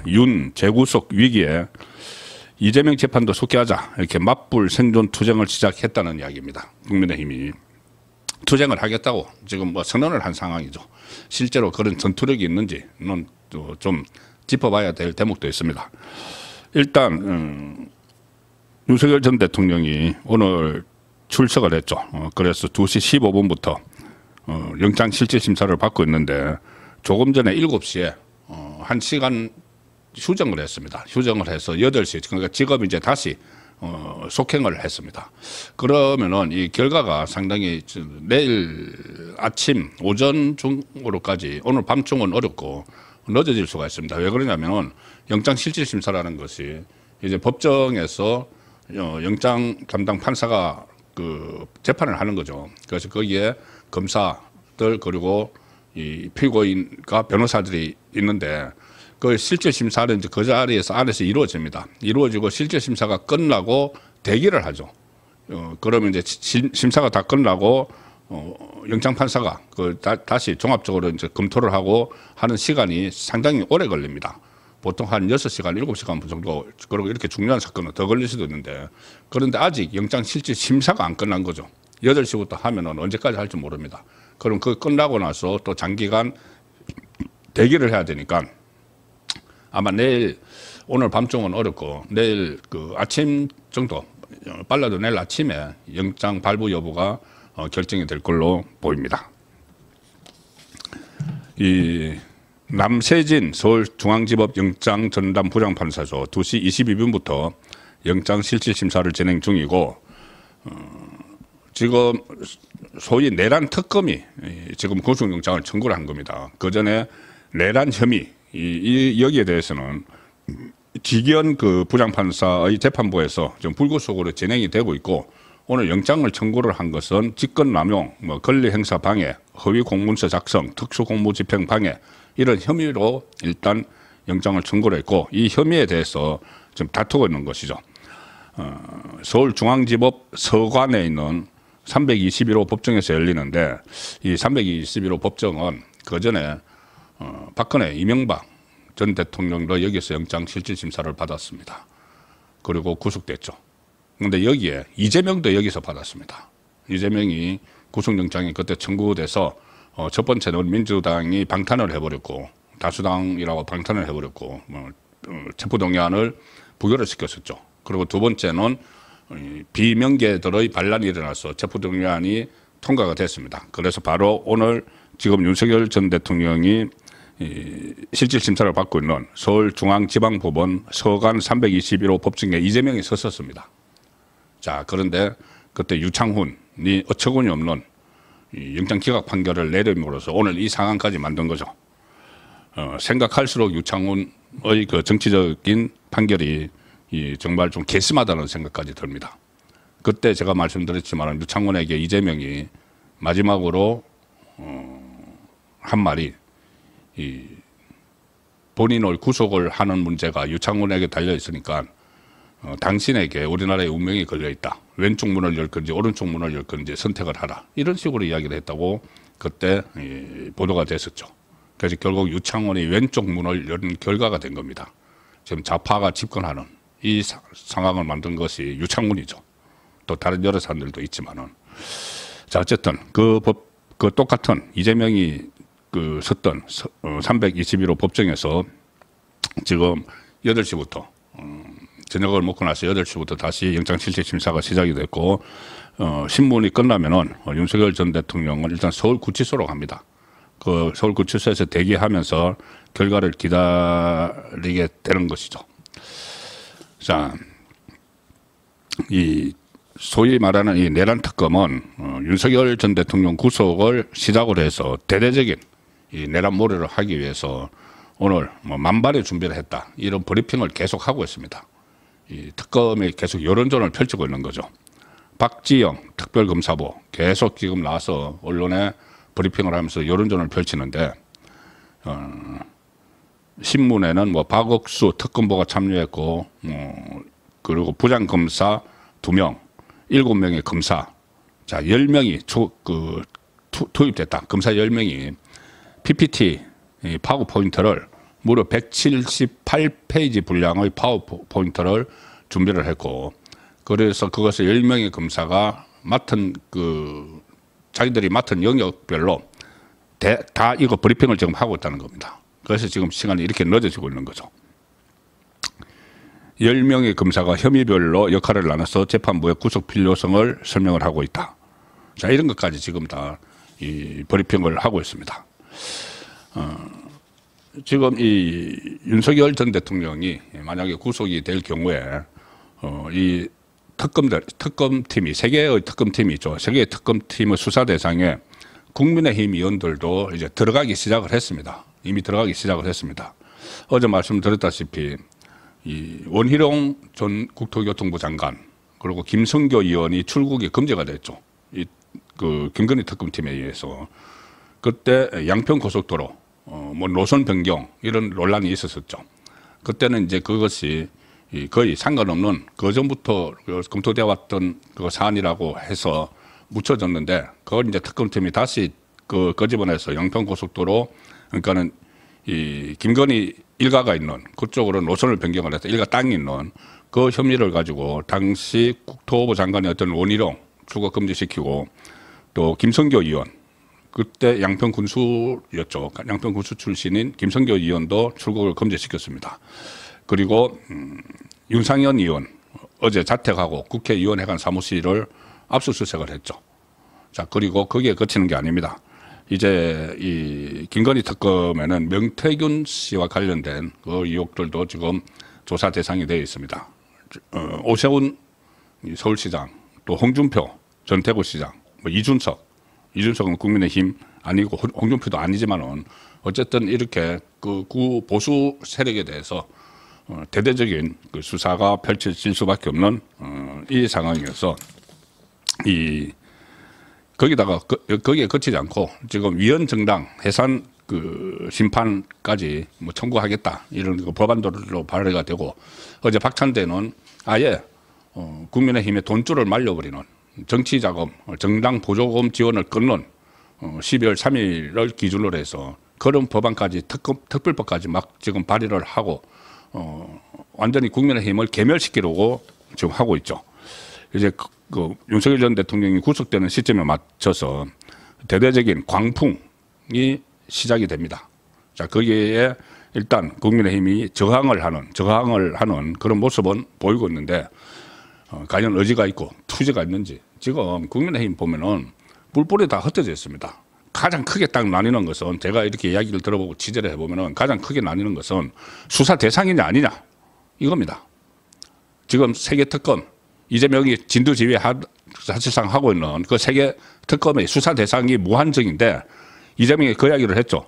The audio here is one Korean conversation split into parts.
윤 재구속 위기에 이재명 재판도 속기하자 이렇게 맞불 생존 투쟁을 시작했다는 이야기입니다. 국민의힘이 투쟁을 하겠다고 지금 뭐 선언을 한 상황이죠. 실제로 그런 전투력이 있는지는 좀 짚어봐야 될 대목도 있습니다. 일단 윤석열 전 대통령이 오늘 출석을 했죠. 그래서 2시 15분부터 영장 실질 심사를 받고 있는데 조금 전에 7시에 1시간 휴정을 했습니다. 휴정을 해서 8시, 그러니까 지금 이제 다시 속행을 했습니다. 그러면은 이 결과가 상당히 내일 아침 오전 중으로까지 오늘 밤중은 어렵고 늦어질 수가 있습니다. 왜 그러냐면은 영장 실질 심사라는 것이 이제 법정에서 영장 담당 판사가 그 재판을 하는 거죠. 그래서 거기에 검사들 그리고 이 피고인과 변호사들이 있는데 그 실질 심사는 이제 그 자리에서 안에서 이루어집니다. 이루어지고 실질 심사가 끝나고 대기를 하죠. 그러면 이제 심사가 다 끝나고 영장 판사가 다시 종합적으로 이제 검토를 하고 하는 시간이 상당히 오래 걸립니다. 보통 한 6시간, 7시간 정도, 그리고 이렇게 중요한 사건은 더 걸릴 수도 있는데, 그런데 아직 영장 실질 심사가 안 끝난 거죠. 8시부터 하면은 언제까지 할지 모릅니다. 그럼 그 끝나고 나서 또 장기간 대기를 해야 되니까 아마 내일, 오늘 밤중은 어렵고 내일 그 아침 정도, 빨라도 내일 아침에 영장 발부 여부가 결정이 될 걸로 보입니다. 이 남세진 서울중앙지법 영장전담 부장판사죠. 2시 22분부터 영장 실질 심사를 진행 중이고 지금 소위 내란 특검이 지금 구속영장을 청구를 한 겁니다. 그 전에 내란 혐의 여기에 대해서는 지기현 그 부장판사의 재판부에서 지금 불구속으로 진행이 되고 있고 오늘 영장을 청구를 한 것은 직권남용, 권리행사 방해, 허위 공문서 작성, 특수공무집행 방해 이런 혐의로 일단 영장을 청구를 했고 이 혐의에 대해서 지금 다투고 있는 것이죠. 서울중앙지법 서관에 있는 321호 법정에서 열리는데 이 321호 법정은 그 전에 박근혜, 이명박 전 대통령도 여기서 영장 실질 심사를 받았습니다. 그리고 구속됐죠. 그런데 여기에 이재명도 여기서 받았습니다. 이재명이 구속영장이 그때 청구돼서 첫 번째는 민주당이 방탄을 해버렸고 다수당이라고 방탄을 해버렸고 체포동의안을 부결을 시켰었죠. 그리고 두 번째는 비명계들의 반란이 일어나서 체포동의안이 통과가 됐습니다. 그래서 바로 오늘 지금 윤석열 전 대통령이 실질 심사를 받고 있는 서울중앙지방법원 서관 321호 법정에 이재명이 섰었습니다. 자, 그런데 그때 유창훈이 어처구니 없는 영장 기각 판결을 내림으로써 오늘 이 상황까지 만든 거죠. 생각할수록 유창훈의 그 정치적인 판결이 정말 좀 괘씸하다는 생각까지 듭니다. 그때 제가 말씀드렸지만 유창훈에게 이재명이 마지막으로 한 말이 본인을 구속을 하는 문제가 유창훈에게 달려 있으니까 당신에게 우리나라의 운명이 걸려 있다. 왼쪽 문을 열 건지 오른쪽 문을 열 건지 선택을 하라. 이런 식으로 이야기를 했다고 그때 보도가 됐었죠. 그래서 결국 유창훈이 왼쪽 문을 연 결과가 된 겁니다. 지금 좌파가 집권하는 이 상황을 만든 것이 유창훈이죠. 또 다른 여러 사람들도 있지만은. 자, 어쨌든 그 똑같은 이재명이 섰던 321호 법정에서 지금 8시부터 저녁을 먹고 나서 8시부터 다시 영장 실질 심사가 시작이 됐고 신문이 끝나면은 윤석열 전 대통령은 일단 서울구치소로 갑니다. 그 서울구치소에서 대기하면서 결과를 기다리게 되는 것이죠. 자, 이 소위 말하는 이 내란 특검은 윤석열 전 대통령 구속을 시작으로 해서 대대적인 이 내란몰이를 하기 위해서 오늘 만반의 준비를 했다. 이런 브리핑을 계속 하고 있습니다. 이 특검이 계속 여론전을 펼치고 있는 거죠. 박지영 특별검사부 계속 지금 나와서 언론에 브리핑을 하면서 여론전을 펼치는데 신문에는 박억수 특검보가 참여했고 그리고 부장검사 2명, 7명의 검사, 자 10명이 투입됐다. 검사 10명이 PPT 파워포인트를 무려 178페이지 분량의 파워포인트를 준비를 했고, 그래서 그것을 10명의 검사가 맡은 자기들이 맡은 영역별로 다 이거 브리핑을 지금 하고 있다는 겁니다. 그래서 지금 시간이 이렇게 늦어지고 있는 거죠. 10명의 검사가 혐의별로 역할을 나눠서 재판부의 구속 필요성을 설명을 하고 있다. 자, 이런 것까지 지금 다 이 브리핑을 하고 있습니다. 지금 이 윤석열 전 대통령이 만약에 구속이 될 경우에 이 특검팀이 세계의 특검팀이 있죠. 세계의 특검팀의 수사 대상에 국민의힘 의원들도 이제 들어가기 시작을 했습니다. 이미 들어가기 시작을 했습니다. 어제 말씀드렸다시피 이 원희룡 전 국토교통부 장관 그리고 김성교 의원이 출국이 금지가 됐죠. 그 김건희 특검팀에 의해서 그때 양평 고속도로 뭐 노선 변경 이런 논란이 있었었죠. 그때는 이제 그것이 거의 상관없는 그 전부터 검토되어 왔던 그 사안이라고 해서 묻혀졌는데 그걸 이제 특검팀이 다시 끄집어내서 양평 고속도로 그러니까는 이 김건희 일가가 있는 그쪽으로 노선을 변경을 해서 일가 땅이 있는 그 혐의를 가지고 당시 국토부 장관이었던 원희룡 출국 금지시키고 또 김성교 의원 그때 양평 군수였죠. 양평 군수 출신인 김성교 의원도 출국을 금지시켰습니다. 그리고 윤상현 의원 어제 자택하고 국회의원회관 사무실을 압수수색을 했죠. 자, 그리고 거기에 그치는 게 아닙니다. 이제 이 김건희 특검에는 명태균 씨와 관련된 그 의혹들도 지금 조사 대상이 되어 있습니다. 오세훈 서울시장, 또 홍준표 전 대구시장, 뭐 이준석은 국민의힘 아니고 홍준표도 아니지만은 어쨌든 이렇게 그 구보수 세력에 대해서 대대적인 그 수사가 펼쳐질 수밖에 없는 이 상황이어서 거기다가 거기에 그치지 않고 지금 위헌정당 해산 그 심판까지 뭐 청구하겠다 이런 그 법안들로 발의가 되고 어제 박찬대는 아예 국민의힘의 돈줄을 말려버리는 정치자금, 정당 보조금 지원을 끊는 12월 3일을 기준으로 해서 그런 법안까지 특별법까지 막 지금 발의를 하고 완전히 국민의힘을 괴멸시키려고 지금 하고 있죠. 이제 그 윤석열 전 대통령이 구속되는 시점에 맞춰서 대대적인 광풍이 시작이 됩니다. 자, 거기에 일단 국민의힘이 저항을 하는 그런 모습은 보이고 있는데 과연 의지가 있고 투지가 있는지 지금 국민의힘 보면은 뿔뿔이 다 흩어져 있습니다. 가장 크게 딱 나뉘는 것은 제가 이렇게 이야기를 들어보고 취재를 해보면은 가장 크게 나뉘는 것은 수사 대상이냐 아니냐 이겁니다. 지금 세계 특검 이재명이 진두지휘 사실상 하고 있는 그 세계 특검의 수사 대상이 무한정인데 이재명이 그 이야기를 했죠.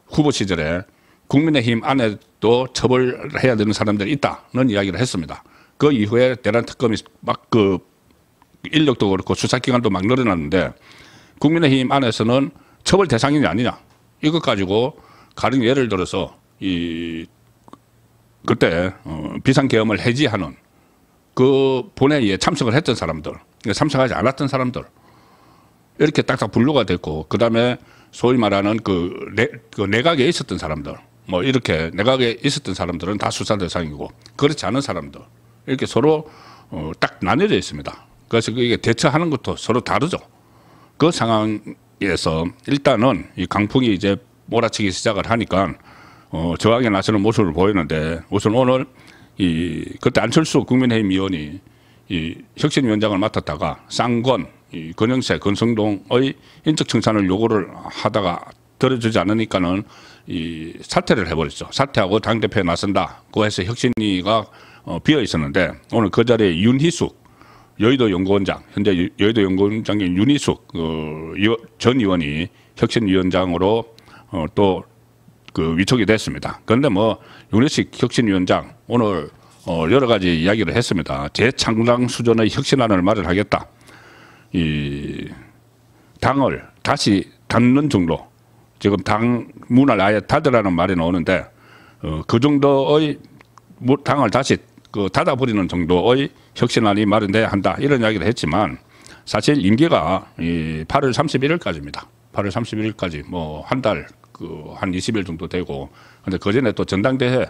후보 시절에 국민의힘 안에도 처벌해야 되는 사람들이 있다는 이야기를 했습니다. 그 이후에 대란 특검이 막 그 인력도 그렇고 수사기관도 막 늘어났는데 국민의힘 안에서는 처벌 대상이냐 아니냐 이것 가지고 가령 예를 들어서 그때 비상계엄을 해지하는 그 본회의에 참석을 했던 사람들, 참석하지 않았던 사람들 이렇게 딱딱 분류가 됐고 그 다음에 소위 말하는 그 내각에 있었던 사람들 뭐 이렇게 내각에 있었던 사람들은 다 수사 대상이고 그렇지 않은 사람들 이렇게 서로 딱 나뉘어져 있습니다. 그래서 이게 대처하는 것도 서로 다르죠. 그 상황에서 일단은 이 강풍이 이제 몰아치기 시작을 하니까 저항에 나서는 모습을 보이는데 우선 오늘 그때 안철수 국민의힘 의원이 혁신위원장을 맡았다가 쌍권, 권영세, 권성동의 인적 청산을 요구를 하다가 들어주지 않으니까는 사퇴를 해버렸죠. 사퇴하고 당대표에 나선다. 그 해서 혁신위가 비어 있었는데 오늘 그 자리에 윤희숙 여의도 연구원장, 현재 여의도 연구원장인 윤희숙 전 의원이 혁신위원장으로 또 위촉이 됐습니다. 그런데 뭐 윤희숙 혁신위원장 오늘 여러 가지 이야기를 했습니다. 재창당 수준의 혁신안을 마련하겠다. 당을 다시 닫는 정도, 지금 당 문을 아예 닫으라는 말이 나오는데 그 정도의 당을 다시 닫아버리는 정도의 혁신안이 마련돼야 한다 이런 이야기를 했지만 사실 임기가 8월 31일까지입니다. 8월 31일까지 뭐 한 달 한 20일 정도 되고, 근데 그 전에 또 전당대회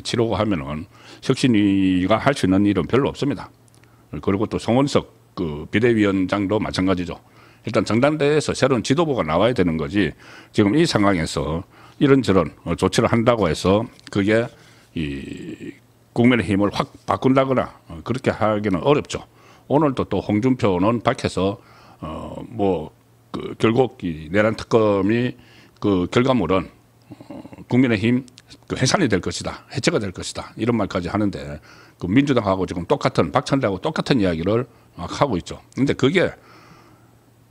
치르고 하면은 혁신위가 할 수 있는 일은 별로 없습니다. 그리고 또 송원석 그 비대위원장도 마찬가지죠. 일단 전당대회에서 새로운 지도부가 나와야 되는 거지, 지금 이 상황에서 이런저런 조치를 한다고 해서 그게 이 국민의힘을 확 바꾼다거나 그렇게 하기는 어렵죠. 오늘도 또 홍준표는 밖에서 결국 이 내란 특검이 그 결과물은 국민의힘 그 해산이 될 것이다, 해체가 될 것이다, 이런 말까지 하는데, 그 민주당하고 지금 똑같은, 박찬대하고 똑같은 이야기를 하고 있죠. 근데 그게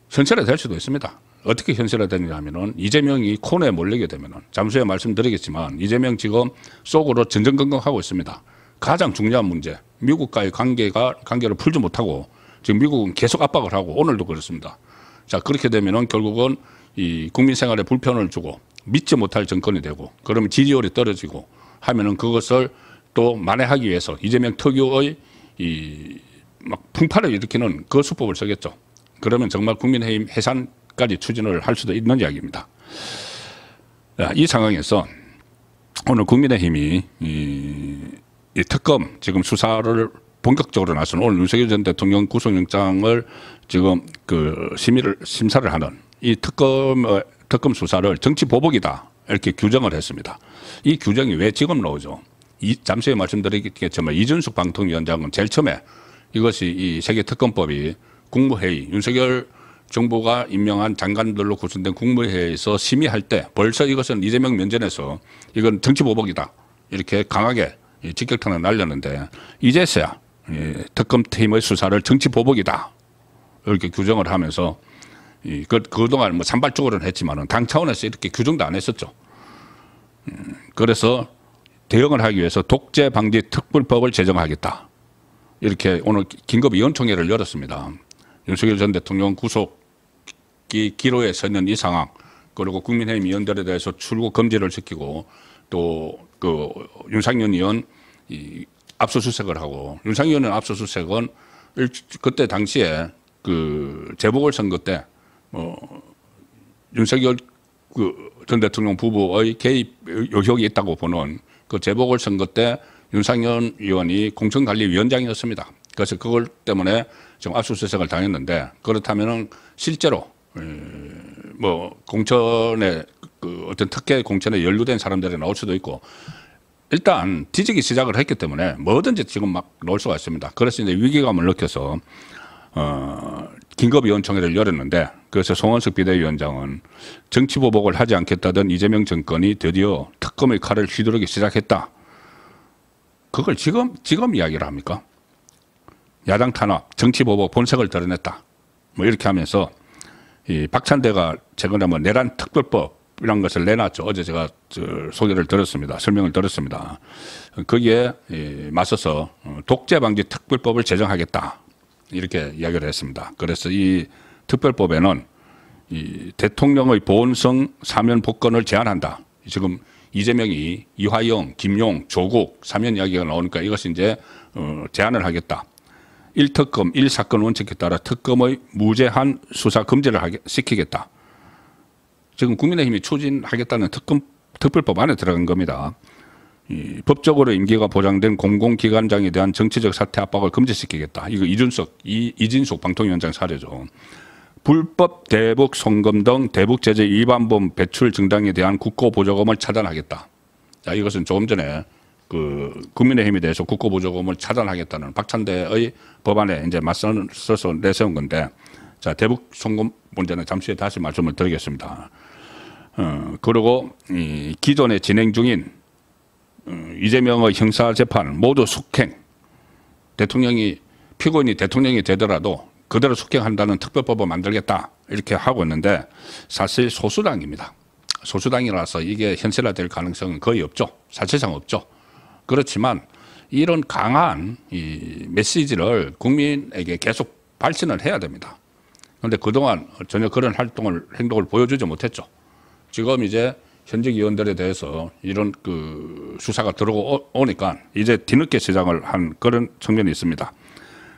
현실화될 수도 있습니다. 어떻게 현실화되느냐 하면은, 이재명이 코너에 몰리게 되면은, 잠시후에 말씀드리겠지만 이재명 지금 속으로 전전긍긍하고 있습니다. 가장 중요한 문제, 미국과의 관계를 풀지 못하고 지금 미국은 계속 압박을 하고, 오늘도 그렇습니다. 자, 그렇게 되면은 결국은 이 국민 생활에 불편을 주고 믿지 못할 정권이 되고, 그러면 지지율이 떨어지고 하면은 그것을 또 만회하기 위해서 이재명 특유의 이 막 풍파를 일으키는 그 수법을 쓰겠죠. 그러면 정말 국민의힘 해산까지 추진을 할 수도 있는 이야기입니다. 이 상황에서 오늘 국민의힘이 이 특검 지금 수사를 본격적으로 나선, 오늘 윤석열 전 대통령 구속영장을 지금 그 심사를 하는 이 특검 수사를 정치 보복이다, 이렇게 규정을 했습니다. 이 규정이 왜 지금 나오죠? 잠시 후에 말씀드리겠지만 이준석 방통위원장은 제일 처음에 이것이 이 세계특검법이 국무회의, 윤석열 정부가 임명한 장관들로 구성된 국무회의에서 심의할 때 벌써 이것은 이재명 면전에서 이건 정치 보복이다, 이렇게 강하게 직격탄을 날렸는데, 이제서야 특검팀의 수사를 정치 보복이다, 이렇게 규정을 하면서 그동안 뭐 산발적으로는 했지만은 당 차원에서 이렇게 규정도 안 했었죠. 그래서 대응을 하기 위해서 독재 방지 특별법을 제정하겠다, 이렇게 오늘 긴급위원총회를 열었습니다. 윤석열 전 대통령 구속이 기로에 서 있는 이 상황, 그리고 국민의힘 의원들에 대해서 출국 금지를 시키고, 또 그 윤상현 의원 압수수색을 하고, 윤상현 의원 압수수색은 그때 당시에 그 재보궐선거 때 윤석열 전 대통령 부부의 개입 의혹이 있다고 보는 그 재보궐선거 때 윤상현 의원이 공천관리위원장이었습니다. 그래서 그걸 때문에 지금 압수수색을 당했는데, 그렇다면은 실제로 공천에 그 어떤 특혜 공천에 연루된 사람들이 나올 수도 있고, 일단 뒤지기 시작을 했기 때문에 뭐든지 지금 막 나올 수가 있습니다. 그래서 이제 위기감을 느껴서 긴급위원총회를 열었는데, 그래서 송원석 비대위원장은 정치보복을 하지 않겠다던 이재명 정권이 드디어 특검의 칼을 휘두르기 시작했다. 그걸 지금 이야기를 합니까? 야당 탄압, 정치보복 본색을 드러냈다, 뭐 이렇게 하면서 이 박찬대가 최근에 뭐 내란 특별법이라는 것을 내놨죠. 어제 제가 소개를 들었습니다. 설명을 들었습니다. 거기에 맞서서 독재방지 특별법을 제정하겠다, 이렇게 이야기를 했습니다. 그래서 이 특별법에는 이 대통령의 보온성 사면 복권을 제한한다. 지금 이재명이 이화영, 김용, 조국 사면 이야기가 나오니까 이것이 이제 제한을 하겠다. 1특검 1사건 원칙에 따라 특검의 무제한 수사 금지를 시키겠다. 지금 국민의힘이 추진하겠다는 특별법 안에 들어간 겁니다. 법적으로 임기가 보장된 공공기관장에 대한 정치적 사퇴 압박을 금지시키겠다. 이거 이진숙 방통위원장 사례죠. 불법 대북 송금 등 대북 제재 위반범 배출 정당에 대한 국고보조금을 차단하겠다. 자, 이것은 조금 전에 그 국민의힘에 대해서 국고보조금을 차단하겠다는 박찬대의 법안에 이제 맞서서 내세운 건데, 자, 대북 송금 문제는 잠시 후에 다시 말씀을 드리겠습니다. 그리고 기존에 진행 중인 이재명의 형사재판 모두 숙행, 피고인이 대통령이 되더라도 그대로 숙행한다는 특별법을 만들겠다, 이렇게 하고 있는데, 사실 소수당입니다. 소수당이라서 이게 현실화될 가능성은 거의 없죠. 사실상 없죠. 그렇지만 이런 강한 이 메시지를 국민에게 계속 발신을 해야 됩니다. 그런데 그동안 전혀 그런 행동을 보여주지 못했죠. 지금 이제 현직 의원들에 대해서 이런 그 수사가 들어오니까 이제 뒤늦게 시작을 한 그런 측면이 있습니다.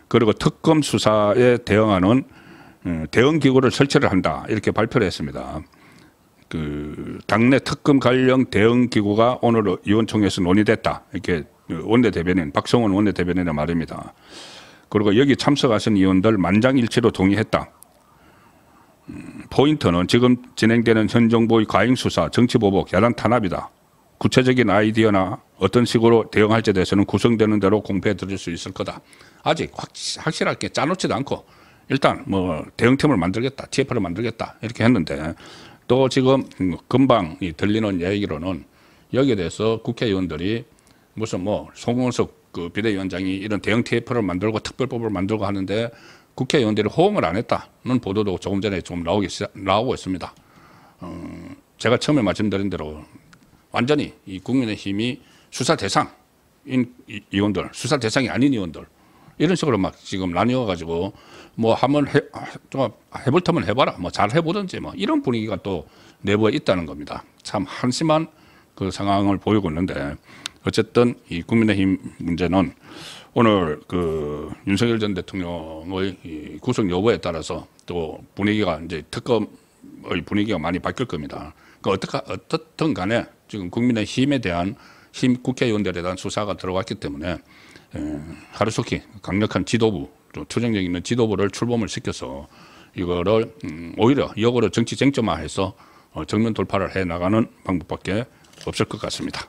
그리고 특검 수사에 대응하는 대응기구를 설치를 한다, 이렇게 발표를 했습니다. 그 당내 특검 관련 대응 기구가 오늘 의원총회에서 논의됐다. 이렇게 원내대변인 박성원 원내대변인의 말입니다. 그리고 여기 참석하신 의원들 만장일치로 동의했다. 포인트는 지금 진행되는 현 정부의 과잉 수사, 정치보복, 야단 탄압이다. 구체적인 아이디어나 어떤 식으로 대응할지에 대해서는 구성되는 대로 공표해 드릴 수 있을 거다. 아직 확실하게 짜놓지도 않고 일단 뭐 대응팀을 만들겠다, TF를 만들겠다 이렇게 했는데 또 지금 금방 들리는 얘기로는 여기에 대해서 국회의원들이 무슨 뭐 송원석 그 비대위원장이 이런 대응 TF를 만들고 특별법을 만들고 하는데 국회의원들이 호응을 안 했다는 보도도 조금 전에 좀 나오고 있습니다. 제가 처음에 말씀드린 대로 완전히 이 국민의힘이 수사 대상인 의원들, 수사 대상이 아닌 의원들 이런 식으로 막 지금 나뉘어 가지고 뭐 한번 좀 해볼 테면 해봐라, 뭐 잘 해보든지 뭐 이런 분위기가 또 내부에 있다는 겁니다. 참 한심한 그 상황을 보이고 있는데 어쨌든 이 국민의힘 문제는 오늘 그 윤석열 전 대통령의 이 구속 여부에 따라서 또 분위기가 이제 특검의 분위기가 많이 바뀔 겁니다. 어떻든 간에 지금 국민의힘에 대한 국회의원들에 대한 수사가 들어갔기 때문에 하루속히 강력한 지도부, 또 투쟁력 있는 지도부를 출범을 시켜서 이거를 오히려 역으로 정치 쟁점화해서 정면 돌파를 해 나가는 방법밖에 없을 것 같습니다.